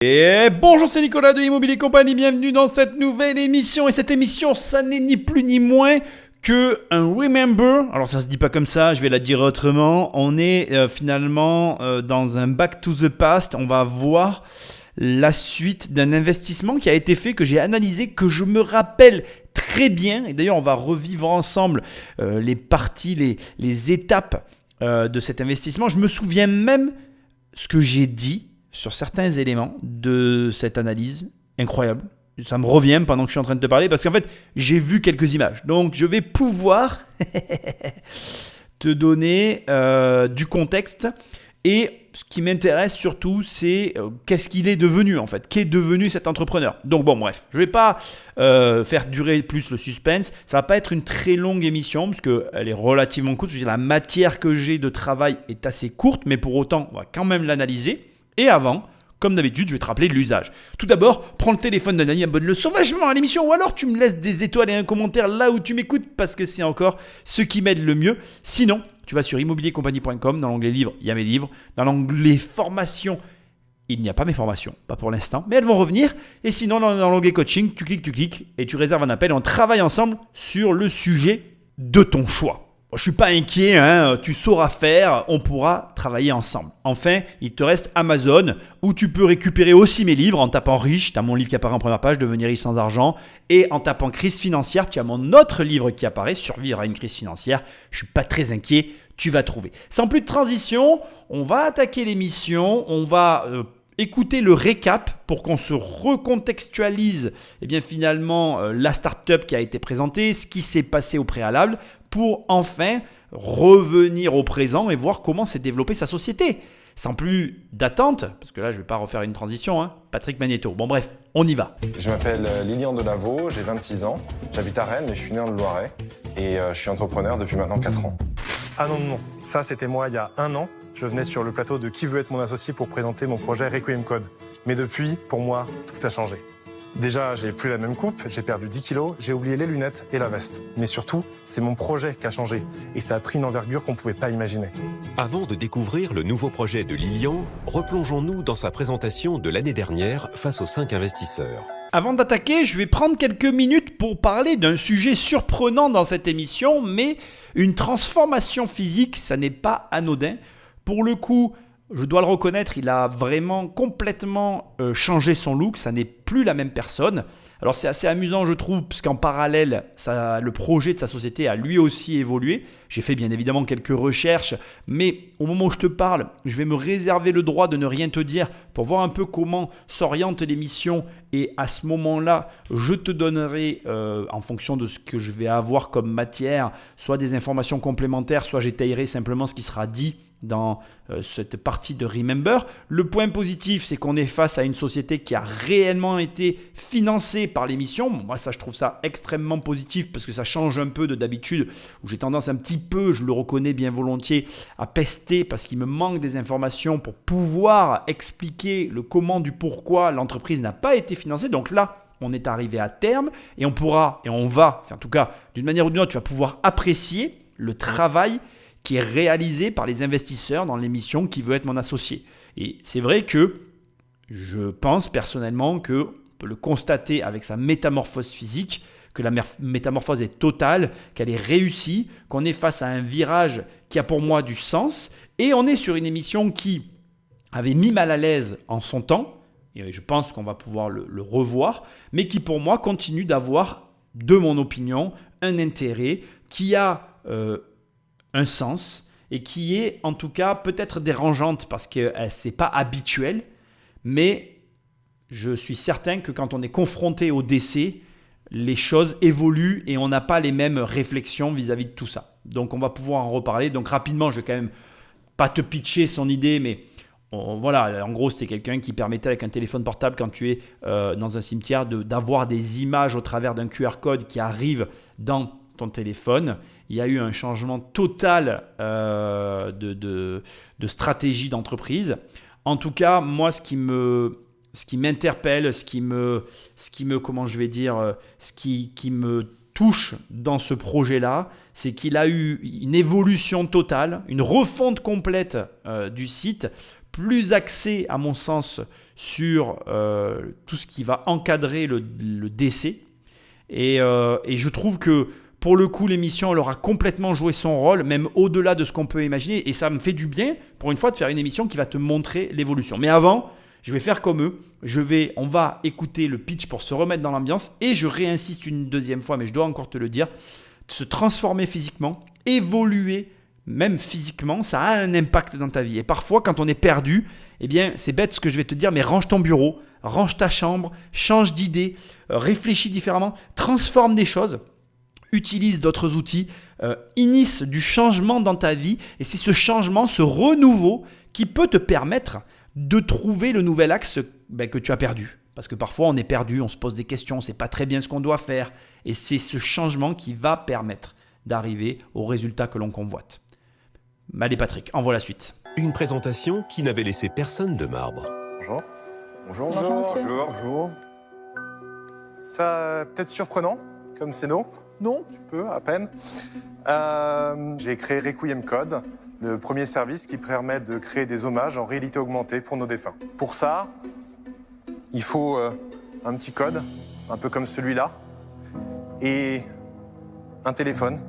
Et bonjour, c'est Nicolas de Immobilier Compagnie, bienvenue dans cette nouvelle émission. Et cette émission, ça n'est ni plus ni moins que un remember. Alors ça se dit pas comme ça, je vais la dire autrement. On est finalement dans un back to the past. On va voir la suite d'un investissement qui a été fait, que j'ai analysé, que je me rappelle très bien. Et d'ailleurs, on va revivre ensemble les parties, les étapes de cet investissement. Je me souviens même ce que j'ai dit sur certains éléments de cette analyse. Incroyable. Ça me revient pendant que je suis en train de te parler parce qu'en fait, j'ai vu quelques images. Donc, je vais pouvoir te donner du contexte. Et ce qui m'intéresse surtout, c'est qu'est-ce qu'il est devenu en fait. Qu'est devenu cet entrepreneur. Donc bon, bref, je ne vais pas faire durer plus le suspense. Ça ne va pas être une très longue émission parce qu'elle est relativement courte. Je veux dire, la matière que j'ai de travail est assez courte, mais pour autant, on va quand même l'analyser. Et avant, comme d'habitude, je vais te rappeler l'usage. Tout d'abord, prends le téléphone d'un ami, abonne-le sauvagement à l'émission ou alors tu me laisses des étoiles et un commentaire là où tu m'écoutes parce que c'est encore ce qui m'aide le mieux. Sinon, tu vas sur immobiliercompagnie.com, dans l'onglet livres, il y a mes livres. Dans l'onglet formations, il n'y a pas mes formations, pas pour l'instant, mais elles vont revenir. Et sinon, dans l'onglet coaching, tu cliques et tu réserves un appel et on travaille ensemble sur le sujet de ton choix. Je ne suis pas inquiet, tu sauras faire, on pourra travailler ensemble. Enfin, il te reste Amazon où tu peux récupérer aussi mes livres en tapant riche. Tu as mon livre qui apparaît en première page, Devenir riche sans argent. Et en tapant crise financière, tu as mon autre livre qui apparaît, Survivre à une crise financière. Je ne suis pas très inquiet, tu vas trouver. Sans plus de transition, on va attaquer l'émission, on va écouter le récap pour qu'on se recontextualise finalement la startup qui a été présentée, ce qui s'est passé au préalable, pour enfin revenir au présent et voir comment s'est développée sa société. Sans plus d'attente, parce que là je ne vais pas refaire une transition, Patrick Magnéto. Bon bref, on y va. Je m'appelle Lilian Delaveau, j'ai 26 ans, j'habite à Rennes mais je suis né dans le Loiret et je suis entrepreneur depuis maintenant 4 ans. Ah non, ça c'était moi il y a 1 an. Je venais sur le plateau de Qui veut être mon associé pour présenter mon projet Requiem Code. Mais depuis, pour moi, tout a changé. Déjà, j'ai plus la même coupe, j'ai perdu 10 kilos, j'ai oublié les lunettes et la veste. Mais surtout, c'est mon projet qui a changé et ça a pris une envergure qu'on ne pouvait pas imaginer. Avant de découvrir le nouveau projet de Lilian, replongeons-nous dans sa présentation de l'année dernière face aux 5 investisseurs. Avant d'attaquer, je vais prendre quelques minutes pour parler d'un sujet surprenant dans cette émission, mais une transformation physique, ça n'est pas anodin. Pour le coup, je dois le reconnaître, il a vraiment complètement changé son look, ça n'est plus la même personne. Alors c'est assez amusant je trouve, parce qu'en parallèle, le projet de sa société a lui aussi évolué. J'ai fait bien évidemment quelques recherches, mais au moment où je te parle, je vais me réserver le droit de ne rien te dire pour voir un peu comment s'oriente l'émission. Et à ce moment-là, je te donnerai, en fonction de ce que je vais avoir comme matière, soit des informations complémentaires, soit j'étayerai simplement ce qui sera dit dans cette partie de Remember. Le point positif, c'est qu'on est face à une société qui a réellement été financée par l'émission. Bon, moi, ça, je trouve ça extrêmement positif parce que ça change un peu de d'habitude où j'ai tendance un petit peu, je le reconnais bien volontiers, à pester parce qu'il me manque des informations pour pouvoir expliquer le comment du pourquoi l'entreprise n'a pas été financée. Donc là, on est arrivé à terme et on pourra, et on va, en tout cas, d'une manière ou d'une autre, tu vas pouvoir apprécier le travail qui est réalisé par les investisseurs dans l'émission Qui veut être mon associé. Et c'est vrai que je pense personnellement qu'on peut le constater avec sa métamorphose physique, que la métamorphose est totale, qu'elle est réussie, qu'on est face à un virage qui a pour moi du sens, et on est sur une émission qui avait mis mal à l'aise en son temps, et je pense qu'on va pouvoir le revoir, mais qui pour moi continue d'avoir, de mon opinion, un intérêt, qui a un sens et qui est en tout cas peut-être dérangeante parce que c'est pas habituel, mais je suis certain que quand on est confronté au décès, les choses évoluent et on n'a pas les mêmes réflexions vis-à-vis de tout ça. Donc on va pouvoir en reparler. Donc rapidement, je vais quand même pas te pitcher son idée, mais voilà, en gros, c'était quelqu'un qui permettait avec un téléphone portable, quand tu es dans un cimetière, d'avoir des images au travers d'un QR code qui arrive dans ton téléphone. Il y a eu un changement total de stratégie d'entreprise. En tout cas, moi, ce qui m'interpelle, ce qui me touche dans ce projet-là, c'est qu'il a eu une évolution totale, une refonte complète du site plus axé à mon sens sur tout ce qui va encadrer le décès. Et je trouve que pour le coup, l'émission, elle aura complètement joué son rôle, même au-delà de ce qu'on peut imaginer. Et ça me fait du bien, pour une fois, de faire une émission qui va te montrer l'évolution. Mais avant, je vais faire comme eux. On va écouter le pitch pour se remettre dans l'ambiance. Et je réinsiste une deuxième fois, mais je dois encore te le dire. Se transformer physiquement, évoluer même physiquement, ça a un impact dans ta vie. Et parfois, quand on est perdu, eh bien, c'est bête ce que je vais te dire, mais range ton bureau, range ta chambre, change d'idée, réfléchis différemment, transforme des choses. Utilise d'autres outils, initie du changement dans ta vie et c'est ce changement, ce renouveau qui peut te permettre de trouver le nouvel axe que tu as perdu. Parce que parfois on est perdu, on se pose des questions, on ne sait pas très bien ce qu'on doit faire et c'est ce changement qui va permettre d'arriver au résultat que l'on convoite. Allez Patrick, envoie la suite. Une présentation qui n'avait laissé personne de marbre. Bonjour. Bonjour. Bonjour. Ça peut être surprenant, comme c'est non. Non, tu peux, à peine. J'ai créé Requiem Code, le premier service qui permet de créer des hommages en réalité augmentée pour nos défunts. Pour ça, il faut un petit code, un peu comme celui-là, et un téléphone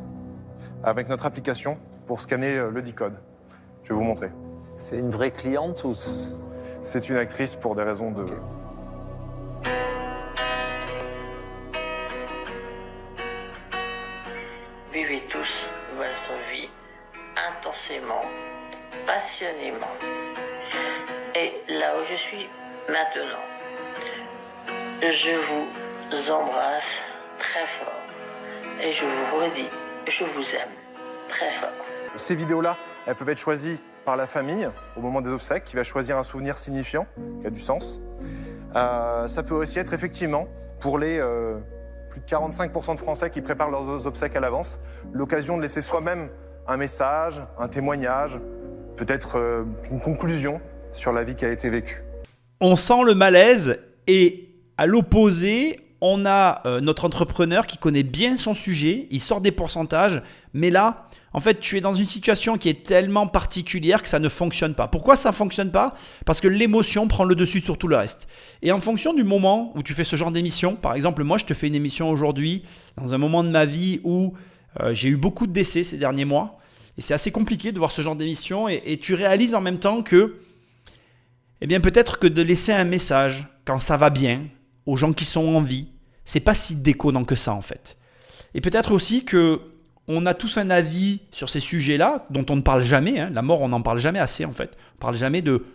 avec notre application pour scanner le D-code. Je vais vous montrer. C'est une vraie cliente ou... C'est une actrice pour des raisons de... Vivez tous votre vie intensément, passionnément. Et là où je suis maintenant, je vous embrasse très fort. Et je vous redis, je vous aime très fort. Ces vidéos-là, elles peuvent être choisies par la famille au moment des obsèques, qui va choisir un souvenir signifiant, qui a du sens. Ça peut aussi être effectivement pour les plus de 45% de Français qui préparent leurs obsèques à l'avance, l'occasion de laisser soi-même un message, un témoignage, peut-être une conclusion sur la vie qui a été vécue. On sent le malaise et à l'opposé, on a notre entrepreneur qui connaît bien son sujet, il sort des pourcentages, mais là, en fait, tu es dans une situation qui est tellement particulière que ça ne fonctionne pas. Pourquoi ça ne fonctionne pas ? Parce que l'émotion prend le dessus sur tout le reste. Et en fonction du moment où tu fais ce genre d'émission, par exemple, moi, je te fais une émission aujourd'hui dans un moment de ma vie où j'ai eu beaucoup de décès ces derniers mois. Et c'est assez compliqué de voir ce genre d'émission et tu réalises en même temps que, eh bien, peut-être que de laisser un message quand ça va bien aux gens qui sont en vie, c'est pas si déconnant que ça en fait. Et peut-être aussi que on a tous un avis sur ces sujets-là dont on ne parle jamais. La mort, on n'en parle jamais assez en fait. On ne parle jamais de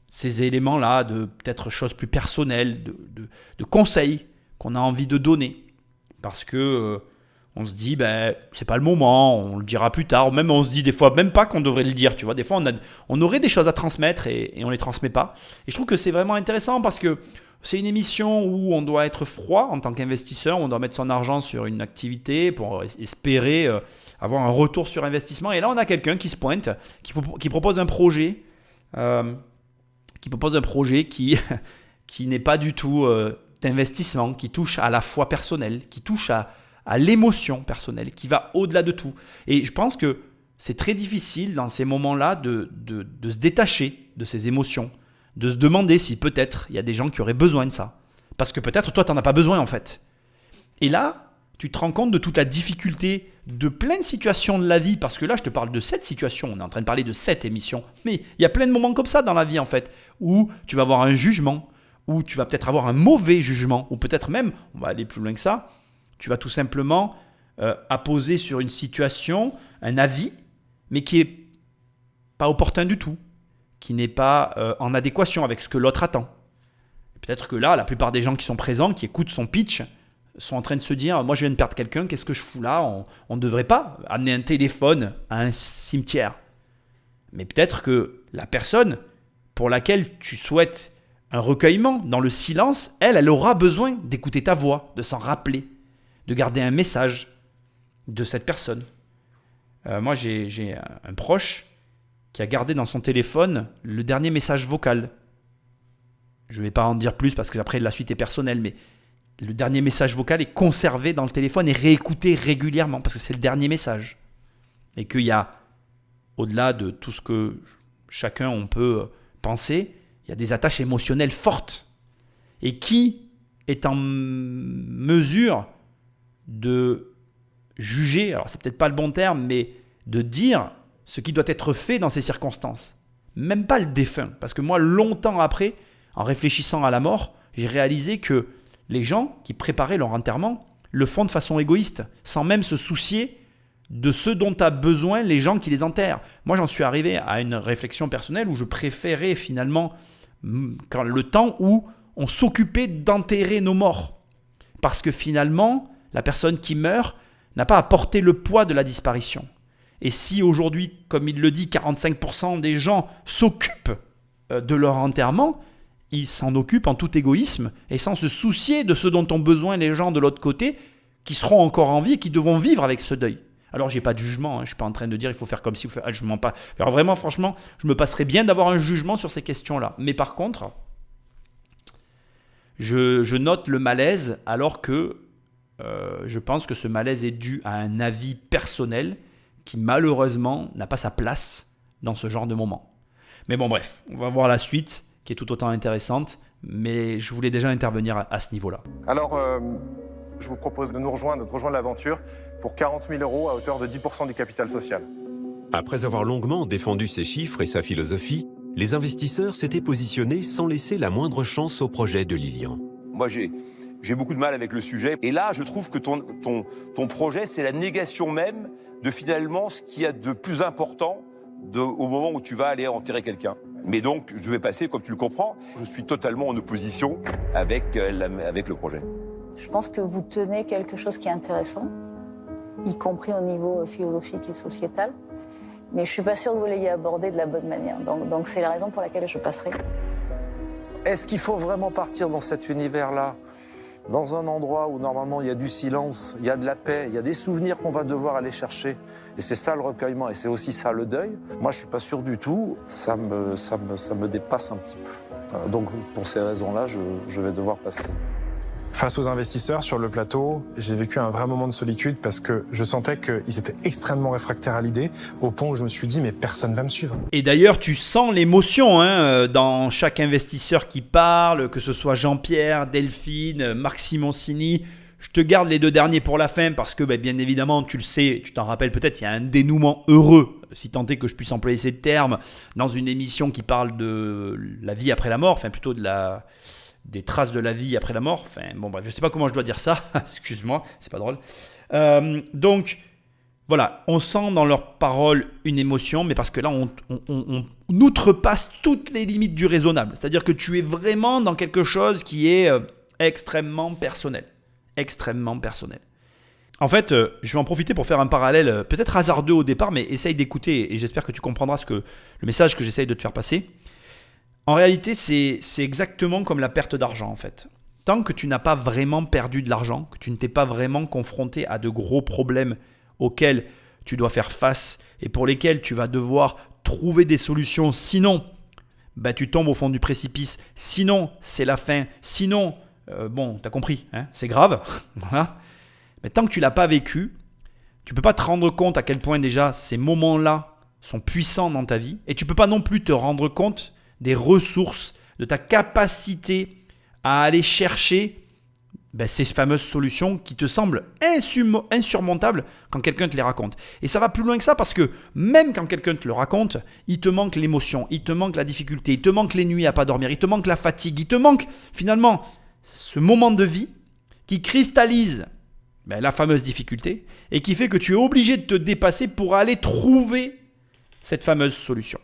ces éléments-là, de peut-être choses plus personnelles, de conseils qu'on a envie de donner. Parce que on se dit, c'est pas le moment, on le dira plus tard. Même on se dit des fois même pas qu'on devrait le dire. Tu vois, des fois on aurait des choses à transmettre et on les transmet pas. Et je trouve que c'est vraiment intéressant parce que c'est une émission où on doit être froid en tant qu'investisseur, on doit mettre son argent sur une activité pour espérer avoir un retour sur investissement. Et là, on a quelqu'un qui se pointe, qui propose un projet, qui n'est pas du tout d'investissement, qui touche à la foi personnelle, qui touche à l'émotion personnelle, qui va au-delà de tout. Et je pense que c'est très difficile dans ces moments-là de se détacher de ces émotions, de se demander si peut-être il y a des gens qui auraient besoin de ça. Parce que peut-être toi, tu n'en as pas besoin en fait. Et là, tu te rends compte de toute la difficulté de plein de situations de la vie. Parce que là, je te parle de cette situation. On est en train de parler de cette émission. Mais il y a plein de moments comme ça dans la vie en fait. Où tu vas avoir un jugement, où tu vas peut-être avoir un mauvais jugement. Ou peut-être même, on va aller plus loin que ça, tu vas tout simplement apposer sur une situation un avis, mais qui n'est pas opportun du tout, qui n'est pas en adéquation avec ce que l'autre attend. Peut-être que là, la plupart des gens qui sont présents, qui écoutent son pitch, sont en train de se dire « Moi, je viens de perdre quelqu'un, qu'est-ce que je fous là ? On ne devrait pas amener un téléphone à un cimetière. » Mais peut-être que la personne pour laquelle tu souhaites un recueillement dans le silence, elle aura besoin d'écouter ta voix, de s'en rappeler, de garder un message de cette personne. Moi, j'ai un proche qui a gardé dans son téléphone le dernier message vocal. Je ne vais pas en dire plus parce que après la suite est personnelle, mais le dernier message vocal est conservé dans le téléphone et réécouté régulièrement parce que c'est le dernier message. Et qu'il y a, au-delà de tout ce que chacun on peut pensée, il y a des attaches émotionnelles fortes. Et qui est en mesure de juger, alors c'est peut-être pas le bon terme, mais de dire ce qui doit être fait dans ces circonstances. Même pas le défunt. Parce que moi, longtemps après, en réfléchissant à la mort, j'ai réalisé que les gens qui préparaient leur enterrement le font de façon égoïste, sans même se soucier de ce dont a besoin les gens qui les enterrent. Moi, j'en suis arrivé à une réflexion personnelle où je préférais finalement le temps où on s'occupait d'enterrer nos morts. Parce que finalement, la personne qui meurt n'a pas à porter le poids de la disparition. Et si aujourd'hui, comme il le dit, 45% des gens s'occupent de leur enterrement, ils s'en occupent en tout égoïsme et sans se soucier de ce dont ont besoin les gens de l'autre côté qui seront encore en vie et qui devront vivre avec ce deuil. Alors, j'ai pas de jugement, je ne suis pas en train de dire il faut faire comme si, je mens pas. Alors vraiment, franchement, je me passerais bien d'avoir un jugement sur ces questions-là. Mais par contre, je note le malaise alors que je pense que ce malaise est dû à un avis personnel qui malheureusement n'a pas sa place dans ce genre de moment. Mais bon, bref, on va voir la suite qui est tout autant intéressante, mais je voulais déjà intervenir à ce niveau-là. Alors, je vous propose de rejoindre l'aventure pour 40 000 € à hauteur de 10% du capital social. Après avoir longuement défendu ses chiffres et sa philosophie, les investisseurs s'étaient positionnés sans laisser la moindre chance au projet de Lilian. Moi, j'ai beaucoup de mal avec le sujet. Et là, je trouve que ton projet, c'est la négation même de finalement ce qu'il y a de plus important au moment où tu vas aller enterrer quelqu'un. Mais donc, je vais passer, comme tu le comprends, je suis totalement en opposition avec le projet. Je pense que vous tenez quelque chose qui est intéressant, y compris au niveau philosophique et sociétal. Mais je ne suis pas sûre que vous l'ayez abordé de la bonne manière. Donc c'est la raison pour laquelle je passerai. Est-ce qu'il faut vraiment partir dans cet univers-là, dans un endroit où normalement il y a du silence, il y a de la paix, il y a des souvenirs qu'on va devoir aller chercher. Et c'est ça le recueillement et c'est aussi ça le deuil. Moi je ne suis pas sûr du tout, ça me dépasse un petit peu. Donc pour ces raisons-là, je vais devoir passer. Face aux investisseurs sur le plateau, j'ai vécu un vrai moment de solitude parce que je sentais qu'ils étaient extrêmement réfractaires à l'idée, au point où je me suis dit mais personne ne va me suivre. Et d'ailleurs, tu sens l'émotion dans chaque investisseur qui parle, que ce soit Jean-Pierre, Delphine, Marc Simoncini. Je te garde les deux derniers pour la fin parce que bien évidemment, tu le sais, tu t'en rappelles peut-être, il y a un dénouement heureux, si tant est que je puisse employer ces termes, dans une émission qui parle de la vie après la mort, enfin plutôt des traces de la vie après la mort. Enfin, bon, bref, je ne sais pas comment je dois dire ça. Excuse-moi, c'est pas drôle. Donc, voilà, on sent dans leurs paroles une émotion, mais parce que là, on outrepasse toutes les limites du raisonnable. C'est-à-dire que tu es vraiment dans quelque chose qui est extrêmement personnel. Extrêmement personnel. En fait, je vais en profiter pour faire un parallèle, peut-être hasardeux au départ, mais essaye d'écouter et j'espère que tu comprendras le message que j'essaye de te faire passer. En réalité, c'est exactement comme la perte d'argent en fait. Tant que tu n'as pas vraiment perdu de l'argent, que tu ne t'es pas vraiment confronté à de gros problèmes auxquels tu dois faire face et pour lesquels tu vas devoir trouver des solutions, sinon tu tombes au fond du précipice, sinon c'est la fin, sinon, t'as compris, c'est grave. Voilà. Mais tant que tu ne l'as pas vécu, tu ne peux pas te rendre compte à quel point déjà ces moments-là sont puissants dans ta vie et tu ne peux pas non plus te rendre compte des ressources, de ta capacité à aller chercher ces fameuses solutions qui te semblent insurmontables quand quelqu'un te les raconte. Et ça va plus loin que ça parce que même quand quelqu'un te le raconte, il te manque l'émotion, il te manque la difficulté, il te manque les nuits à pas dormir, il te manque la fatigue, il te manque finalement ce moment de vie qui cristallise la fameuse difficulté et qui fait que tu es obligé de te dépasser pour aller trouver cette fameuse solution.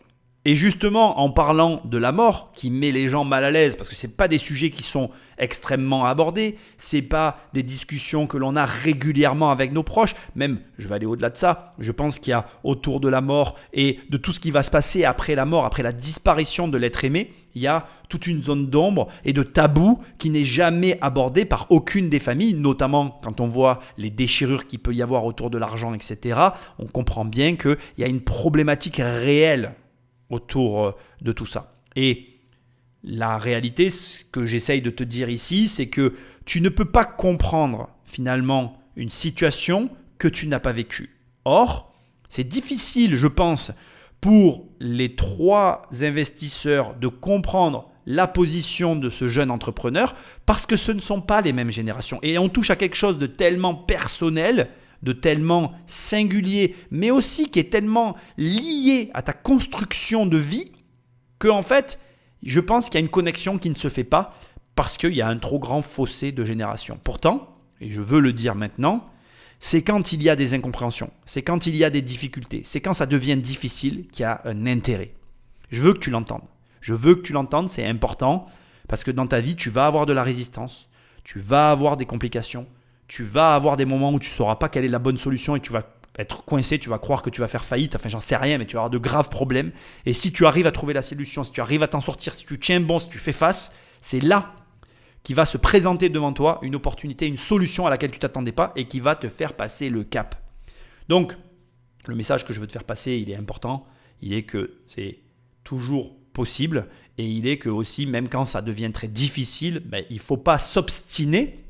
Et justement, en parlant de la mort, qui met les gens mal à l'aise, parce que ce n'est pas des sujets qui sont extrêmement abordés, ce n'est pas des discussions que l'on a régulièrement avec nos proches, même, je vais aller au-delà de ça, je pense qu'il y a autour de la mort et de tout ce qui va se passer après la mort, après la disparition de l'être aimé, il y a toute une zone d'ombre et de tabou qui n'est jamais abordée par aucune des familles, notamment quand on voit les déchirures qu'il peut y avoir autour de l'argent, etc. On comprend bien qu'il y a une problématique réelle autour de tout ça. Et la réalité, ce que j'essaye de te dire ici, c'est que tu ne peux pas comprendre finalement une situation que tu n'as pas vécue. Or, c'est difficile, je pense, pour les 3 investisseurs de comprendre la position de ce jeune entrepreneur parce que ce ne sont pas les mêmes générations. Et on touche à quelque chose de tellement personnel, de tellement singulier, mais aussi qui est tellement lié à ta construction de vie que en fait, je pense qu'il y a une connexion qui ne se fait pas parce qu'il y a un trop grand fossé de génération. Pourtant, et je veux le dire maintenant, c'est quand il y a des incompréhensions, c'est quand il y a des difficultés, c'est quand ça devient difficile qu'il y a un intérêt. Je veux que tu l'entendes. Je veux que tu l'entendes, c'est important parce que dans ta vie, tu vas avoir de la résistance, tu vas avoir des complications, tu vas avoir des moments où tu ne sauras pas quelle est la bonne solution et tu vas être coincé, tu vas croire que tu vas faire faillite, enfin j'en sais rien, mais tu vas avoir de graves problèmes. Et si tu arrives à trouver la solution, si tu arrives à t'en sortir, si tu tiens bon, si tu fais face, c'est là qui va se présenter devant toi une opportunité, une solution à laquelle tu ne t'attendais pas et qui va te faire passer le cap. Donc, le message que je veux te faire passer, il est important. Il est que c'est toujours possible et il est que aussi, même quand ça devient très difficile, il ne faut pas s'obstiner,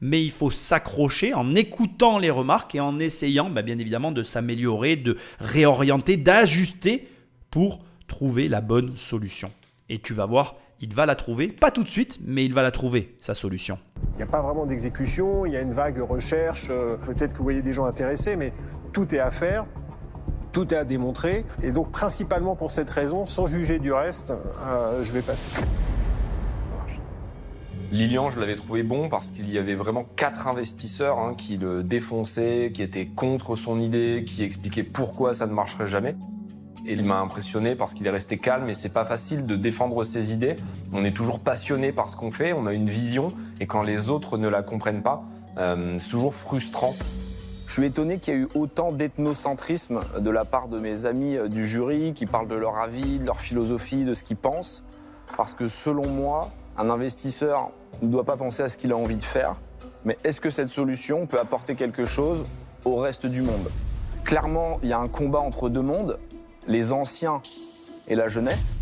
mais il faut s'accrocher en écoutant les remarques et en essayant bien évidemment de s'améliorer, de réorienter, d'ajuster pour trouver la bonne solution. Et tu vas voir, il va la trouver, pas tout de suite, mais il va la trouver, sa solution. Il n'y a pas vraiment d'exécution, il y a une vague recherche, peut-être que vous voyez des gens intéressés, mais tout est à faire, tout est à démontrer. Et donc, principalement pour cette raison, sans juger du reste, je vais passer. Lilian, je l'avais trouvé bon parce qu'il y avait vraiment 4 investisseurs qui le défonçaient, qui étaient contre son idée, qui expliquaient pourquoi ça ne marcherait jamais. Et il m'a impressionné parce qu'il est resté calme et c'est pas facile de défendre ses idées. On est toujours passionné par ce qu'on fait, on a une vision et quand les autres ne la comprennent pas, c'est toujours frustrant. Je suis étonné qu'il y ait eu autant d'ethnocentrisme de la part de mes amis du jury qui parlent de leur avis, de leur philosophie, de ce qu'ils pensent. Parce que selon moi, un investisseur ne doit pas penser à ce qu'il a envie de faire, mais est-ce que cette solution peut apporter quelque chose au reste du monde? Clairement, il y a un combat entre 2 mondes, les anciens et la jeunesse.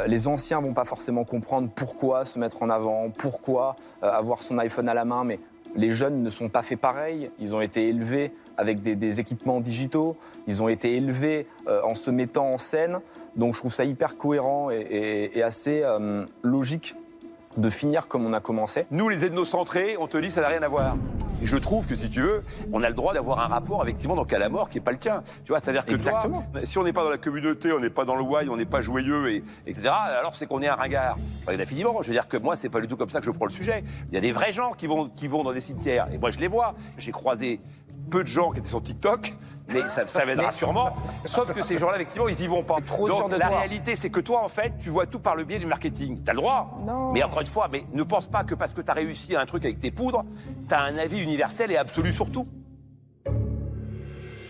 Les anciens vont pas forcément comprendre pourquoi se mettre en avant, pourquoi avoir son iPhone à la main, mais les jeunes ne sont pas faits pareil. Ils ont été élevés avec des équipements digitaux, ils ont été élevés en se mettant en scène. Donc je trouve ça hyper cohérent et assez logique de finir comme on a commencé. Nous, les ethnocentrés, on te dit ça n'a rien à voir. Et je trouve que si tu veux, on a le droit d'avoir un rapport effectivement donc à la mort qui n'est pas le tien. Tu vois, c'est-à-dire que exactement. Toi, si on n'est pas dans la communauté, on n'est pas dans le why, on n'est pas joyeux, etc., alors c'est qu'on est un ringard. Enfin, infiniment. Je veux dire que moi, c'est pas du tout comme ça que je prends le sujet. Il y a des vrais gens qui vont dans des cimetières. Et moi, je les vois. J'ai croisé peu de gens qui étaient sur TikTok, mais ça viendra sûrement. Sauf que ces gens-là, effectivement, ils y vont pas. Donc la réalité, c'est que toi, en fait, tu vois tout par le biais du marketing. T'as le droit. Non. Mais encore une fois, mais ne pense pas que parce que t'as réussi à un truc avec tes poudres, t'as un avis universel et absolu sur tout.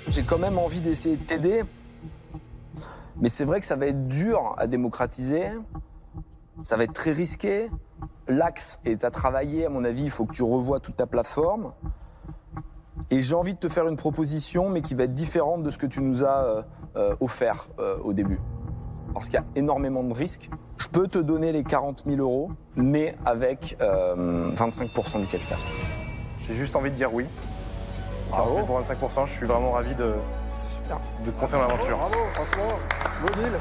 J'ai quand même envie d'essayer de t'aider, mais c'est vrai que ça va être dur à démocratiser. Ça va être très risqué. L'axe est à travailler, à mon avis, il faut que tu revoies toute ta plateforme. Et j'ai envie de te faire une proposition, mais qui va être différente de ce que tu nous as offert au début. Parce qu'il y a énormément de risques. Je peux te donner les 40 000 €, mais avec 25% du capital. J'ai juste envie de dire oui. Bravo. Pour 25%, je suis vraiment ravi de te conter mon aventure. Bravo, franchement, beau deal.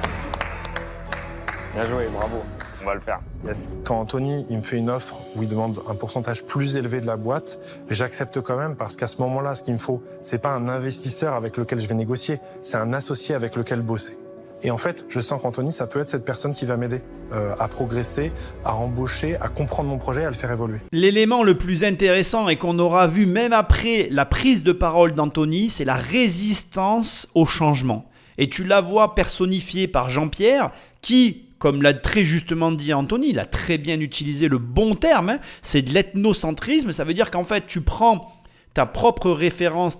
Bien joué, bravo. On va le faire. Yes. Quand Anthony il me fait une offre où il demande un pourcentage plus élevé de la boîte, j'accepte quand même parce qu'à ce moment-là, ce qu'il me faut, c'est pas un investisseur avec lequel je vais négocier, c'est un associé avec lequel bosser. Et en fait, je sens qu'Anthony, ça peut être cette personne qui va m'aider à progresser, à embaucher, à comprendre mon projet, à le faire évoluer. L'élément le plus intéressant et qu'on aura vu même après la prise de parole d'Anthony, c'est la résistance au changement. Et tu la vois personnifiée par Jean-Pierre qui, comme l'a très justement dit Anthony, il a très bien utilisé le bon terme, c'est de l'ethnocentrisme. Ça veut dire qu'en fait, tu prends ta propre référence,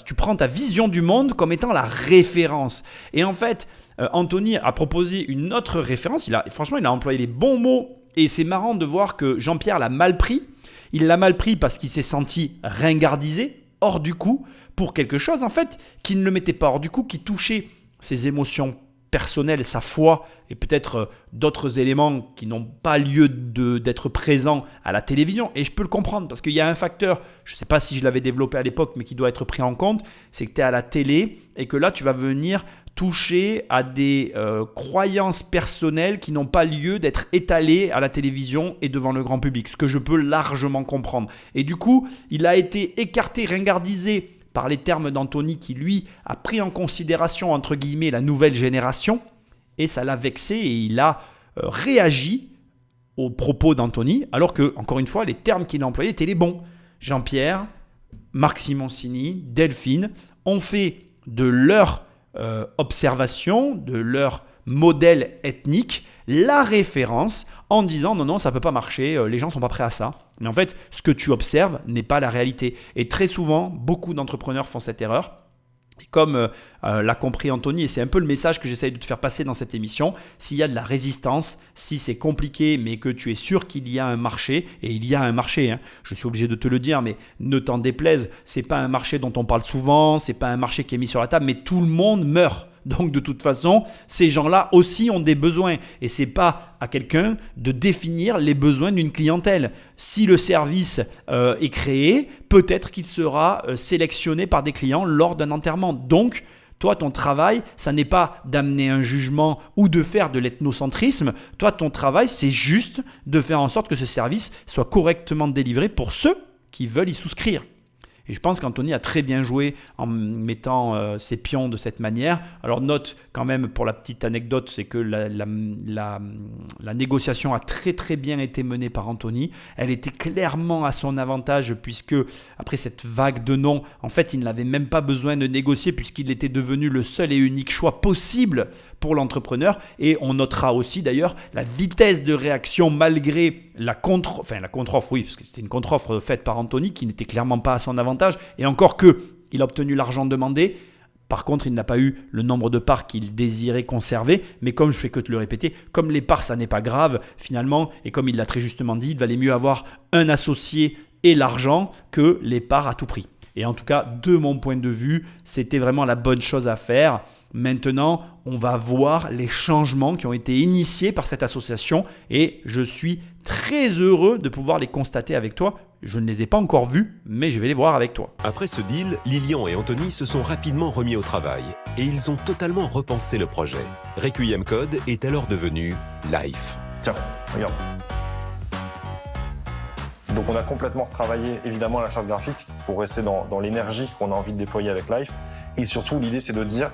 tu prends ta vision du monde comme étant la référence. Et en fait, Anthony a proposé une autre référence. Franchement, il a employé les bons mots. Et c'est marrant de voir que Jean-Pierre l'a mal pris. Il l'a mal pris parce qu'il s'est senti ringardisé, hors du coup, pour quelque chose en fait qui ne le mettait pas hors du coup, qui touchait ses émotions personnel, sa foi et peut-être d'autres éléments qui n'ont pas lieu d'être présents à la télévision. Et je peux le comprendre parce qu'il y a un facteur, je ne sais pas si je l'avais développé à l'époque, mais qui doit être pris en compte, c'est que tu es à la télé et que là, tu vas venir toucher à des croyances personnelles qui n'ont pas lieu d'être étalées à la télévision et devant le grand public, ce que je peux largement comprendre. Et du coup, il a été écarté, ringardisé par les termes d'Anthony qui, lui, a pris en considération, entre guillemets, la nouvelle génération, et ça l'a vexé et il a réagi aux propos d'Anthony, alors que, encore une fois, les termes qu'il a employés étaient les bons. Jean-Pierre, Marc Simoncini, Delphine ont fait de leur observation, de leur modèle ethnique, la référence en disant non, ça ne peut pas marcher, les gens ne sont pas prêts à ça. Mais en fait, ce que tu observes n'est pas la réalité. Et très souvent, beaucoup d'entrepreneurs font cette erreur. Et comme l'a compris Anthony, et c'est un peu le message que j'essaye de te faire passer dans cette émission, s'il y a de la résistance, si c'est compliqué mais que tu es sûr qu'il y a un marché, et il y a un marché, je suis obligé de te le dire, mais ne t'en déplaise, ce n'est pas un marché dont on parle souvent, ce n'est pas un marché qui est mis sur la table, mais tout le monde meurt. Donc de toute façon, ces gens-là aussi ont des besoins et ce n'est pas à quelqu'un de définir les besoins d'une clientèle. Si le service est créé, peut-être qu'il sera sélectionné par des clients lors d'un enterrement. Donc, toi, ton travail, ça n'est pas d'amener un jugement ou de faire de l'ethnocentrisme. Toi, ton travail, c'est juste de faire en sorte que ce service soit correctement délivré pour ceux qui veulent y souscrire. Et je pense qu'Anthony a très bien joué en mettant ses pions de cette manière. Alors note quand même pour la petite anecdote, c'est que la négociation a très très bien été menée par Anthony. Elle était clairement à son avantage puisque après cette vague de noms, en fait il n'avait même pas besoin de négocier puisqu'il était devenu le seul et unique choix possible pour l'entrepreneur. Et on notera aussi d'ailleurs la vitesse de réaction malgré la contre-offre, oui, parce que c'était une contre-offre faite par Anthony qui n'était clairement pas à son avantage. Et encore que, il a obtenu l'argent demandé. Par contre, il n'a pas eu le nombre de parts qu'il désirait conserver. Mais comme je fais que te le répéter, comme les parts, ça n'est pas grave finalement. Et comme il l'a très justement dit, il valait mieux avoir un associé et l'argent que les parts à tout prix. Et en tout cas, de mon point de vue, c'était vraiment la bonne chose à faire. Maintenant, on va voir les changements qui ont été initiés par cette association et je suis très heureux de pouvoir les constater avec toi. Je ne les ai pas encore vus, mais je vais les voir avec toi. Après ce deal, Lilian et Anthony se sont rapidement remis au travail et ils ont totalement repensé le projet. Requiem Code est alors devenu Life. Tiens, regarde. Donc on a complètement retravaillé évidemment la charte graphique pour rester dans l'énergie qu'on a envie de déployer avec Life. Et surtout, l'idée c'est de dire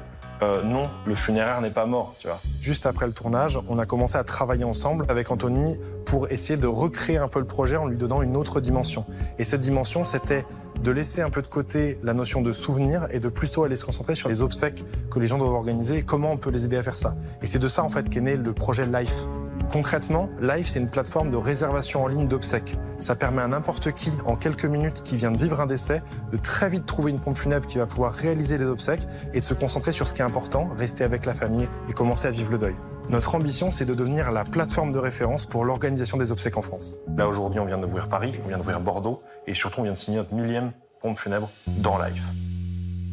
non, le funéraire n'est pas mort, tu vois. Juste après le tournage, on a commencé à travailler ensemble avec Anthony pour essayer de recréer un peu le projet en lui donnant une autre dimension. Et cette dimension, c'était de laisser un peu de côté la notion de souvenir et de plutôt aller se concentrer sur les obsèques que les gens doivent organiser et comment on peut les aider à faire ça. Et c'est de ça en fait qu'est né le projet Life. Concrètement, Life, c'est une plateforme de réservation en ligne d'obsèques. Ça permet à n'importe qui, en quelques minutes, qui vient de vivre un décès, de très vite trouver une pompe funèbre qui va pouvoir réaliser les obsèques et de se concentrer sur ce qui est important, rester avec la famille et commencer à vivre le deuil. Notre ambition, c'est de devenir la plateforme de référence pour l'organisation des obsèques en France. Là, aujourd'hui, on vient d'ouvrir Paris, on vient d'ouvrir Bordeaux et surtout, on vient de signer notre 1000e pompe funèbre dans Life.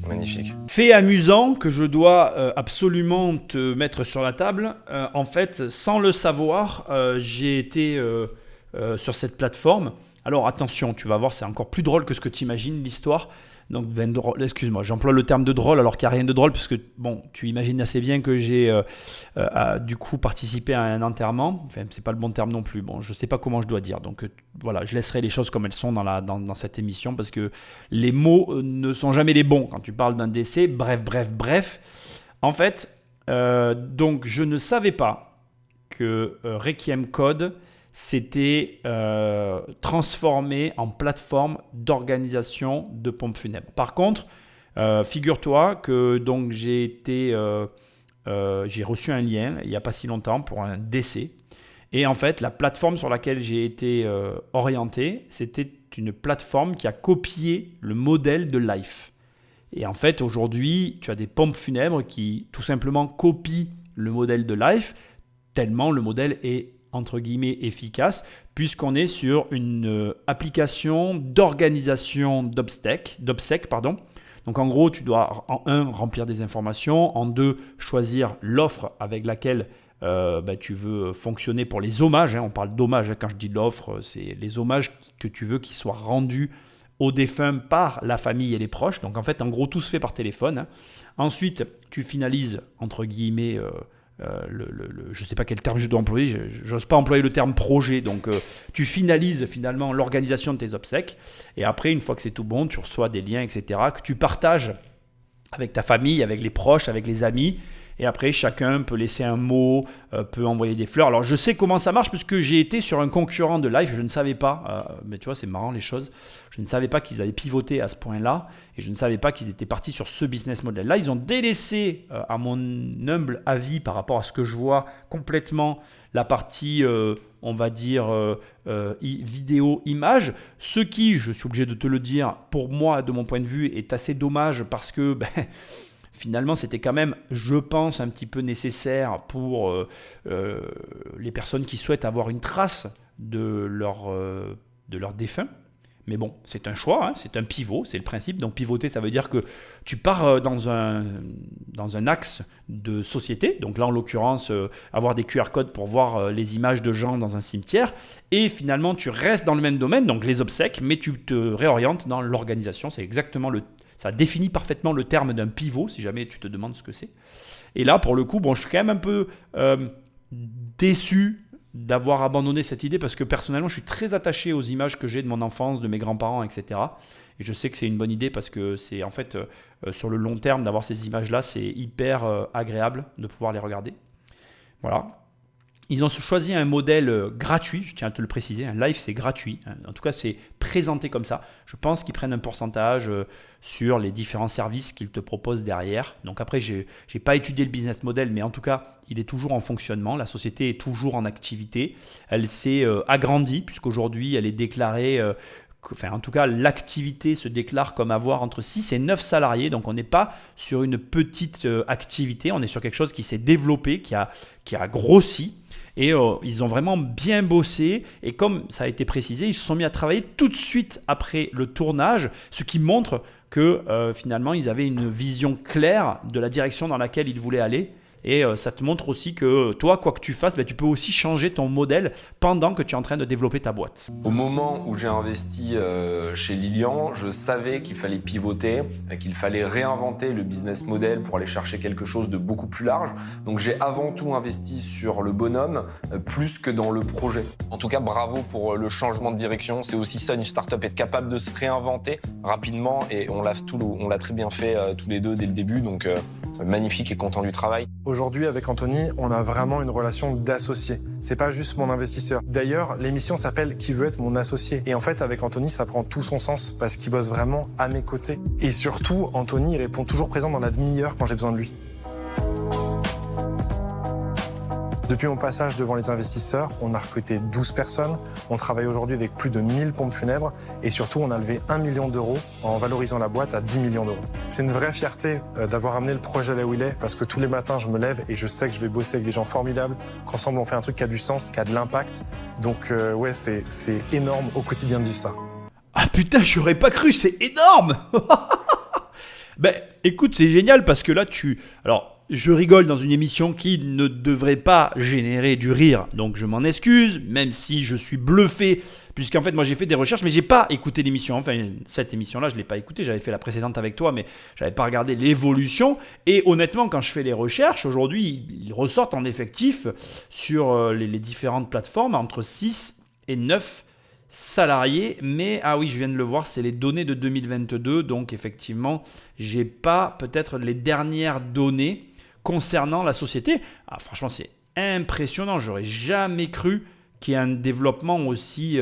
Magnifique. Fait amusant que je dois absolument te mettre sur la table. En fait, sans le savoir, j'ai été sur cette plateforme. Alors attention, tu vas voir, c'est encore plus drôle que ce que tu imagines l'histoire. Donc, excuse-moi, j'emploie le terme de drôle alors qu'il n'y a rien de drôle parce que bon, tu imagines assez bien que j'ai du coup participé à un enterrement. Enfin, c'est pas le bon terme non plus. Bon, je sais pas comment je dois dire. Donc voilà, je laisserai les choses comme elles sont dans cette émission parce que les mots ne sont jamais les bons quand tu parles d'un décès. Bref. En fait, donc je ne savais pas que Requiem Code s'était transformé en plateforme d'organisation de pompes funèbres. Par contre, figure-toi que donc j'ai reçu un lien il n'y a pas si longtemps pour un décès. Et en fait, la plateforme sur laquelle j'ai été orienté, c'était une plateforme qui a copié le modèle de Life. Et en fait, aujourd'hui, tu as des pompes funèbres qui tout simplement copient le modèle de Life, tellement le modèle est entre guillemets efficace, puisqu'on est sur une application d'organisation d'obsèques. Donc en gros, tu dois en 1, remplir des informations, en 2, choisir l'offre avec laquelle tu veux fonctionner pour les hommages. On parle d'hommages, quand je dis l'offre, c'est les hommages que tu veux qu'ils soient rendus aux défunts par la famille et les proches. Donc en fait, en gros, tout se fait par téléphone. Ensuite, tu finalises, entre guillemets, je ne sais pas quel terme je dois employer, je n'ose pas employer le terme projet. Donc tu finalises finalement l'organisation de tes obsèques. Et après, une fois que c'est tout bon, tu reçois des liens, etc., que tu partages avec ta famille, avec les proches, avec les amis. Et après, chacun peut laisser un mot, peut envoyer des fleurs. Alors, je sais comment ça marche puisque j'ai été sur un concurrent de live. Je ne savais pas, mais tu vois, c'est marrant les choses. Je ne savais pas qu'ils allaient pivoter à ce point-là. Et je ne savais pas qu'ils étaient partis sur ce business model-là. Ils ont délaissé, à mon humble avis, par rapport à ce que je vois, complètement la partie, on va dire, vidéo, image. Ce qui, je suis obligé de te le dire, pour moi, de mon point de vue, est assez dommage parce que... finalement, c'était quand même, je pense, un petit peu nécessaire pour les personnes qui souhaitent avoir une trace de leur défunt. Mais bon, c'est un choix, c'est un pivot, c'est le principe. Donc pivoter, ça veut dire que tu pars dans un axe de société. Donc là, en l'occurrence, avoir des QR codes pour voir les images de gens dans un cimetière. Et finalement, tu restes dans le même domaine, donc les obsèques, mais tu te réorientes dans l'organisation. C'est exactement ça définit parfaitement le terme d'un pivot, si jamais tu te demandes ce que c'est. Et là, pour le coup, je suis quand même un peu déçu d'avoir abandonné cette idée parce que personnellement, je suis très attaché aux images que j'ai de mon enfance, de mes grands-parents, etc. Et je sais que c'est une bonne idée parce que c'est en fait, sur le long terme, d'avoir ces images-là, c'est hyper agréable de pouvoir les regarder. Voilà. Ils ont choisi un modèle gratuit, je tiens à te le préciser, un live c'est gratuit, en tout cas c'est présenté comme ça. Je pense qu'ils prennent un pourcentage sur les différents services qu'ils te proposent derrière. Donc après, je n'ai pas étudié le business model, mais en tout cas, il est toujours en fonctionnement, la société est toujours en activité, elle s'est agrandie puisqu'aujourd'hui elle est déclarée... en tout cas, l'activité se déclare comme avoir entre 6 et 9 salariés. Donc, on n'est pas sur une petite activité. On est sur quelque chose qui s'est développé, qui a grossi. Et ils ont vraiment bien bossé. Et comme ça a été précisé, ils se sont mis à travailler tout de suite après le tournage. Ce qui montre que finalement, ils avaient une vision claire de la direction dans laquelle ils voulaient aller. Et ça te montre aussi que toi, quoi que tu fasses, tu peux aussi changer ton modèle pendant que tu es en train de développer ta boîte. Au moment où j'ai investi chez Lilian, je savais qu'il fallait pivoter, qu'il fallait réinventer le business model pour aller chercher quelque chose de beaucoup plus large. Donc j'ai avant tout investi sur le bonhomme plus que dans le projet. En tout cas, bravo pour le changement de direction. C'est aussi ça, une start-up, être capable de se réinventer rapidement. Et on l'a très bien fait tous les deux dès le début. Donc magnifique et content du travail. Aujourd'hui, avec Anthony, on a vraiment une relation d'associé. C'est pas juste mon investisseur. D'ailleurs, l'émission s'appelle « Qui veut être mon associé ?» Et en fait, avec Anthony, ça prend tout son sens parce qu'il bosse vraiment à mes côtés. Et surtout, Anthony, il répond toujours présent dans la demi-heure quand j'ai besoin de lui. Depuis mon passage devant les investisseurs, on a recruté 12 personnes. On travaille aujourd'hui avec plus de 1000 pompes funèbres. Et surtout, on a levé 1 million d'euros en valorisant la boîte à 10 millions d'euros. C'est une vraie fierté d'avoir amené le projet là où il est parce que tous les matins, je me lève et je sais que je vais bosser avec des gens formidables, qu'ensemble, on fait un truc qui a du sens, qui a de l'impact. Donc, ouais, c'est énorme au quotidien de vivre ça. Ah putain, j'aurais pas cru, c'est énorme. Écoute, c'est génial parce que là, Alors, je rigole dans une émission qui ne devrait pas générer du rire. Donc, je m'en excuse, même si je suis bluffé. Puisqu'en fait, moi, j'ai fait des recherches, mais je n'ai pas écouté l'émission. Enfin, cette émission-là, je ne l'ai pas écoutée. J'avais fait la précédente avec toi, mais je n'avais pas regardé l'évolution. Et honnêtement, quand je fais les recherches, aujourd'hui, ils ressortent en effectif sur les différentes plateformes entre 6 et 9 salariés. Mais, ah oui, je viens de le voir, c'est les données de 2022. Donc, effectivement, je n'ai pas peut-être les dernières données concernant la société. Ah, franchement, c'est impressionnant. J'aurais jamais cru qu'il y ait un développement aussi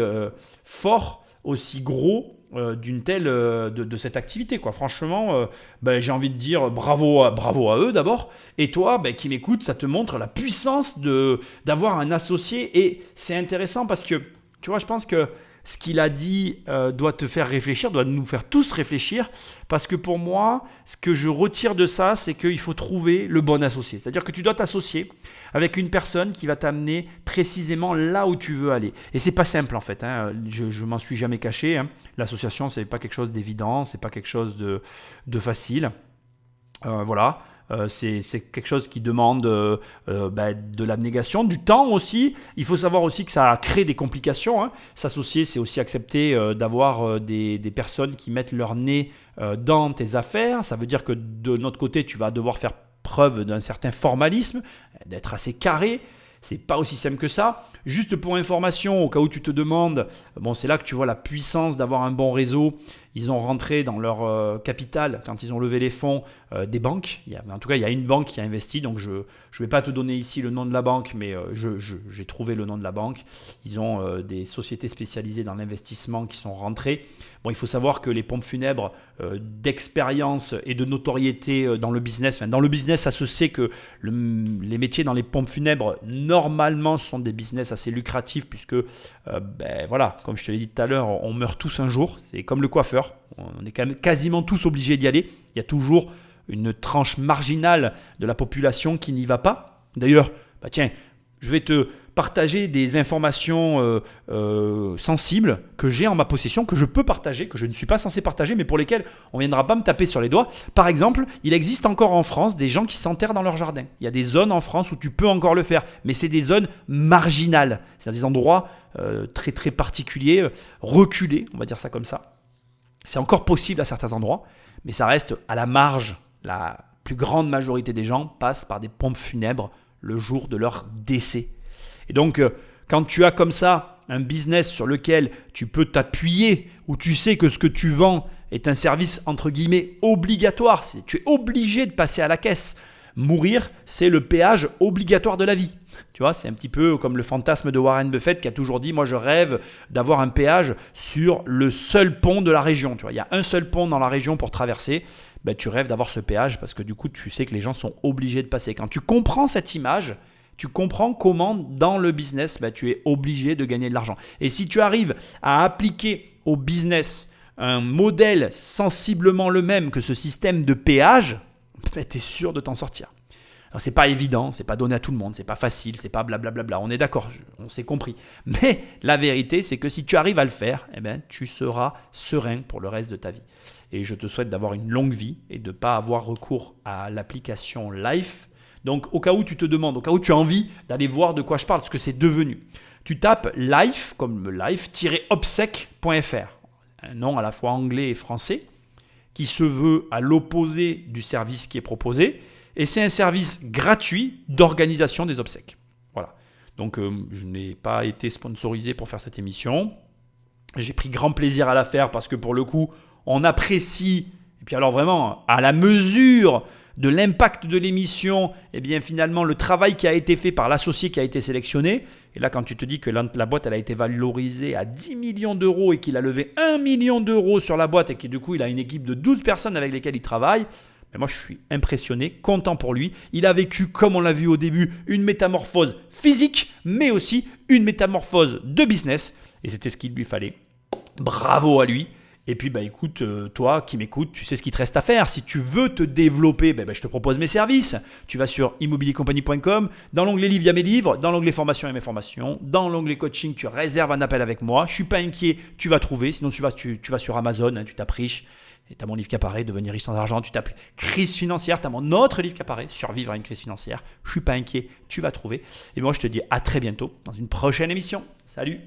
fort, aussi gros d'une telle de cette activité, quoi. Franchement, j'ai envie de dire bravo à eux d'abord. Et toi, qui m'écoutes, ça te montre la puissance d'avoir un associé. Et c'est intéressant parce que, tu vois, je pense que ce qu'il a dit doit te faire réfléchir, doit nous faire tous réfléchir, parce que pour moi, ce que je retire de ça, c'est qu'il faut trouver le bon associé. C'est-à-dire que tu dois t'associer avec une personne qui va t'amener précisément là où tu veux aller. Et c'est pas simple en fait, hein. Je m'en suis jamais caché, hein. L'association, c'est pas quelque chose d'évident, c'est pas quelque chose de facile. Voilà. C'est quelque chose qui demande de l'abnégation, du temps aussi. Il faut savoir aussi que ça crée des complications, hein. S'associer, c'est aussi accepter d'avoir des personnes qui mettent leur nez dans tes affaires. Ça veut dire que de notre côté, tu vas devoir faire preuve d'un certain formalisme, d'être assez carré. C'est pas aussi simple que ça. Juste pour information, au cas où tu te demandes, bon, c'est là que tu vois la puissance d'avoir un bon réseau. Ils ont rentré dans leur capital, quand ils ont levé les fonds, des banques. En tout cas, il y a une banque qui a investi. Donc, je ne vais pas te donner ici le nom de la banque, mais j'ai trouvé le nom de la banque. Ils ont des sociétés spécialisées dans l'investissement qui sont rentrées. Bon, il faut savoir que les pompes funèbres d'expérience et de notoriété dans le business, ça se sait que les métiers dans les pompes funèbres, normalement, ce sont des business assez lucratifs puisque, voilà, comme je te l'ai dit tout à l'heure, on meurt tous un jour. C'est comme le coiffeur. On est quand même quasiment tous obligés d'y aller. Il y a toujours une tranche marginale de la population qui n'y va pas. D'ailleurs, tiens, je vais te partager des informations sensibles que j'ai en ma possession, que je peux partager, que je ne suis pas censé partager, mais pour lesquelles on ne viendra pas me taper sur les doigts. Par exemple, il existe encore en France des gens qui s'enterrent dans leur jardin. Il y a des zones en France où tu peux encore le faire, mais c'est des zones marginales. C'est des endroits très très particuliers, reculés, on va dire ça comme ça. C'est encore possible à certains endroits, mais ça reste à la marge. La plus grande majorité des gens passent par des pompes funèbres le jour de leur décès. Et donc, quand tu as comme ça un business sur lequel tu peux t'appuyer, où tu sais que ce que tu vends est un service entre guillemets obligatoire, tu es obligé de passer à la caisse. Mourir, c'est le péage obligatoire de la vie. Tu vois, c'est un petit peu comme le fantasme de Warren Buffett qui a toujours dit « Moi, je rêve d'avoir un péage sur le seul pont de la région. » Tu vois, il y a un seul pont dans la région pour traverser. Ben, tu rêves d'avoir ce péage parce que du coup, tu sais que les gens sont obligés de passer. Quand tu comprends cette image, tu comprends comment dans le business, tu es obligé de gagner de l'argent. Et si tu arrives à appliquer au business un modèle sensiblement le même que ce système de péage, tu es sûr de t'en sortir. Alors, c'est pas évident, c'est pas donné à tout le monde, c'est pas facile, c'est pas blablabla. On est d'accord, on s'est compris. Mais la vérité, c'est que si tu arrives à le faire, tu seras serein pour le reste de ta vie. Et je te souhaite d'avoir une longue vie et de ne pas avoir recours à l'application Life. Donc, au cas où tu te demandes, au cas où tu as envie d'aller voir de quoi je parle, ce que c'est devenu, tu tapes Life, comme life-obsec.fr, un nom à la fois anglais et français, qui se veut à l'opposé du service qui est proposé. Et c'est un service gratuit d'organisation des obsèques. Voilà. Donc, je n'ai pas été sponsorisé pour faire cette émission. J'ai pris grand plaisir à la faire parce que pour le coup, on apprécie, et puis alors vraiment, à la mesure de l'impact de l'émission, eh bien finalement, le travail qui a été fait par l'associé qui a été sélectionné. Et là, quand tu te dis que la boîte elle a été valorisée à 10 millions d'euros et qu'il a levé 1 million d'euros sur la boîte et que du coup, il a une équipe de 12 personnes avec lesquelles il travaille, mais moi, je suis impressionné, content pour lui. Il a vécu, comme on l'a vu au début, une métamorphose physique, mais aussi une métamorphose de business. Et c'était ce qu'il lui fallait. Bravo à lui. Et puis, écoute, toi qui m'écoutes, tu sais ce qu'il te reste à faire. Si tu veux te développer, je te propose mes services. Tu vas sur immobiliercompagnie.com. Dans l'onglet livres, il y a mes livres. Dans l'onglet formation, il y a mes formations. Dans l'onglet coaching, tu réserves un appel avec moi. Je ne suis pas inquiet, tu vas trouver. Sinon, tu vas sur Amazon, tu tapes riche. Et tu as mon livre qui apparaît, Devenir riche sans argent. Tu tapes crise financière, tu as mon autre livre qui apparaît, Survivre à une crise financière. Je ne suis pas inquiet, tu vas trouver. Et moi, je te dis à très bientôt dans une prochaine émission. Salut!